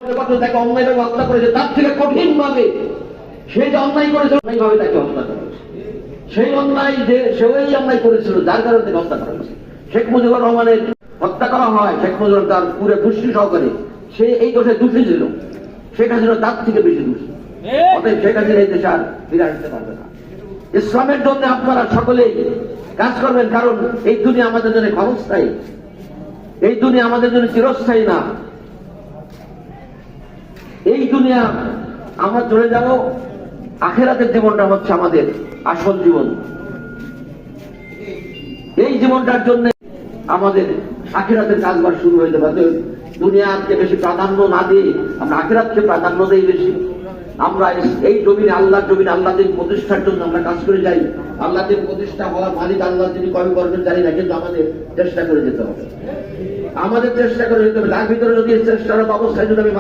তাকে অন্যায়ভাবে হত্যা করেছে, তার থেকে কঠিন ভাবে সে যে অন্যায় করেছে অন্যায়ভাবে তাকে হত্যা করা হয়েছে। সেই অন্যায় যে সেই অন্যায় করেছিল যার কারণে তাকে হত্যা করা হয়েছে। শেখ মুজিবুর রহমানের হত্যা করা হয়, শেখ মুজিবুর তার পুরো পুষ্টি সহকারে সে এই দোষে দোষী ছিল, শেখ হাসিনা তার থেকে বেশি দোষী। অতএব শেখ হাসিনা এই দেশে আর ফিরে আসতে পারবে না। ইসলামের জন্য আপনারা সকলেই কাজ করবেন, কারণ এই দুনিয়া আমাদের জন্য ক্ষণস্থায়ী, এই দুনিয়া আমাদের জন্য চিরস্থায়ী না। এই দুনিয়া আমরা চলে যাব, আখেরাতের জীবনটা হচ্ছে আমাদের আসল জীবন। এই জীবনটার জন্য আমাদের আখেরাতের কাজবার শুরু হয়ে যাবে। দুনিয়াকে বেশি প্রাধান্য না দিয়ে আমরা আখেরাতকে প্রাধান্য দেই বেশি। আমরা এই জমিনে আল্লাহর জমিনে আল্লাহ দিন প্রতিষ্ঠার জন্য আমরা কাজ করে যাই। আল্লাহ দিন প্রতিষ্ঠা হওয়ার মালিক আল্লাহ তিনি কবে করবেন জানি না, কিন্তু আমাদের চেষ্টা করে যেতে হবে, আমাদের চেষ্টা করে যেতে হবে। তার ভিতরে যদি চেষ্টারত অবস্থায় যদি আমি